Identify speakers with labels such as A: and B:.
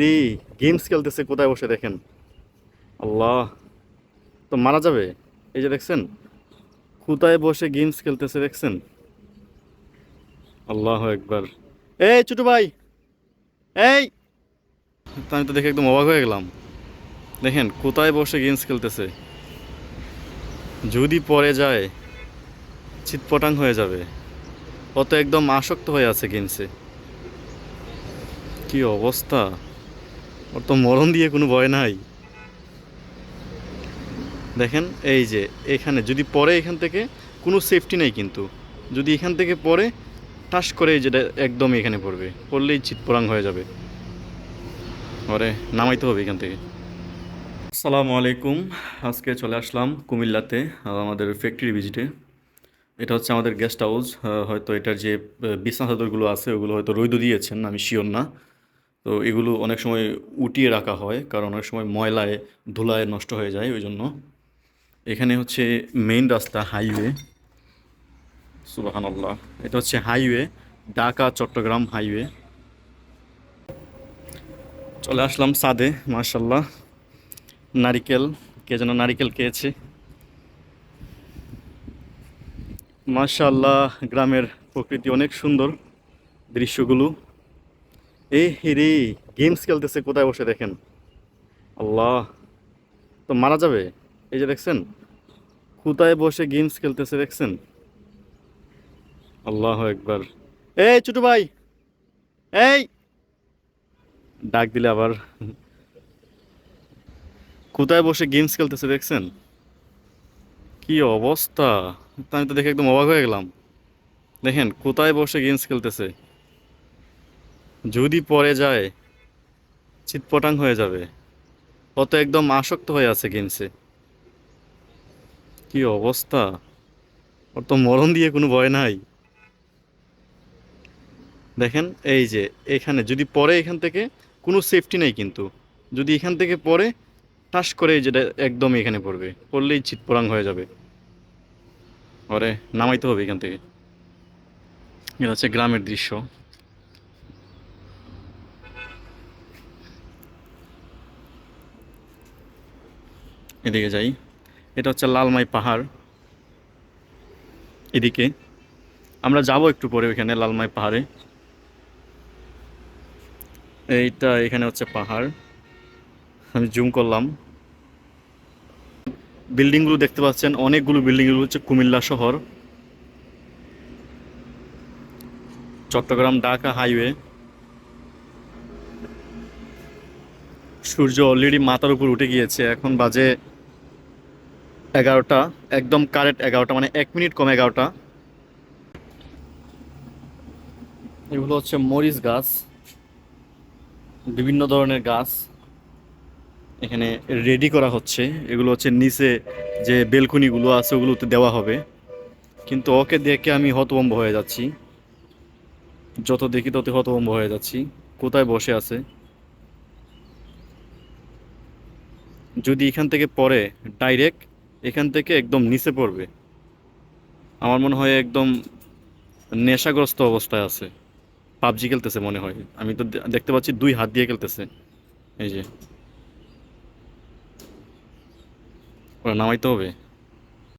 A: রে, গেমস খেলতেছে কোথায় বসে দেখেন। আল্লাহ, তো মারা যাবে। এই যে দেখছেন, কোথায় বসে গেমস খেলতেছে দেখছেন। আল্লাহ একবার। এই ছোট ভাই, এই, তো আমি তো দেখে একদম অবাক হয়ে গেলাম। দেখেন কোথায় বসে গেমস খেলতেছে। যদি পড়ে যায় চিৎপটাং হয়ে যাবে। ও তো একদম আসক্ত হয়ে আছে গেমসে। কি অবস্থা, ওর তো মরণ দিয়ে কোনো ভয় নাই। দেখেন এই যে, এখানে যদি পড়ে এখান থেকে কোনো সেফটি নেই কিন্তু। যদি এখান থেকে পড়ে ঠাস করে যেটা একদম এখানে পড়বে, পড়লেই চিৎপরাং হয়ে যাবে। ওরে নামাইতে হবে এখান থেকে। আসসালামু আলাইকুম। আজকে চলে আসলাম কুমিল্লাতে, আমাদের ফ্যাক্টরি ভিজিটে। এটা হচ্ছে আমাদের গেস্ট হাউস। হয়তো এটার যে বিছানা চাদরগুলো আছে ওগুলো হয়তো রৈদ দিয়েছেন, আমি শিওর না। তো এগুলো অনেক সময় উটিয়ে রাখা হয়, কারণ অনেক সময় ময়লায় ধুলায় নষ্ট হয়ে যায়, ওই জন্য। এখানে হচ্ছে মেইন রাস্তা, হাইওয়ে। সুবহানাল্লাহ, এটা হচ্ছে হাইওয়ে, ঢাকা চট্টগ্রাম হাইওয়ে। চলে আসলাম ছাদে, মাশাল্লাহ। নারিকেল, কে যেন নারিকেল খেয়েছে। মাশাল্লাহ, গ্রামের প্রকৃতি অনেক সুন্দর, দৃশ্যগুলো। এ রে, গেমস খেলতেছে কোথায় বসে দেখেন। আল্লাহ, তো মারা যাবে। এই যে দেখছেন, কোথায় বসে গেমস খেলতেছে দেখছেন। আল্লাহ একবার। এই ছোট ভাই, এই, ডাক দিলে আবার। কোথায় বসে গেমস খেলতেছে দেখছেন। কি অবস্থা, তা আমি তো দেখে একদম অবাক হয়ে গেলাম। দেখেন কোথায় বসে গেমস খেলতেছে। যদি পড়ে যায় চিৎপটাং হয়ে যাবে। ও তো একদম আসক্ত হয়ে আছে গেমসে। কি অবস্থা, ওর তো মরণ দিয়ে কোনো ভয় নাই। দেখেন এই যে, এখানে যদি পড়ে এখান থেকে কোনো সেফটি নেই কিন্তু। যদি এখান থেকে পড়ে ঠাস করে যেটা একদম এখানে পড়বে, পড়লেই চিৎপরাং হয়ে যাবে। ওরে নামাইতে হবে এখান থেকে। এটা হচ্ছে গ্রামের দৃশ্য। এদিকে যাই, এটা হচ্ছে লালমাই পাহাড়। এদিকে আমরা যাব একটু পরে ওইখানে লালমাই পাহাড়ে। এইটা এখানে হচ্ছে পাহাড়, আমি জুম করলাম। বিল্ডিংগুলো দেখতে পাচ্ছেন, অনেকগুলো বিল্ডিং। এগুলো হচ্ছে কুমিল্লা শহর, চট্টগ্রাম ঢাকা হাইওয়ে। সূর্য অলরেডি মাথার উপর উঠে গিয়েছে, এখন বাজে 11টা, একদম কারেক্ট 11টা, মানে 1 মিনিট কম 11টা। এগুলো হচ্ছে মরিচ গাছ, বিভিন্ন ধরনের গাছ এখানে রেডি করা হচ্ছে। এগুলো হচ্ছে নিচে যে বেলকনিগুলো আছে ওগুলোতে দেওয়া হবে। কিন্তু ওকে দেখে আমি হতভম্ব হয়ে যাচ্ছি, যত দেখি তত হতভম্ব হয়ে যাচ্ছি। কোথায় বসে আছে। যদি এখান থেকে পড়ে, ডাইরেক্ট এখান থেকে একদম নিচে পড়বে। আমার মনে হয় একদম নেশাগ্রস্ত অবস্থায় আছে, পাবজি খেলতেছে মনে হয়। আমি তো দেখতে পাচ্ছি 2 হাত দিয়ে খেলতেছে। এই যে, ওরা নামাইতে হবে।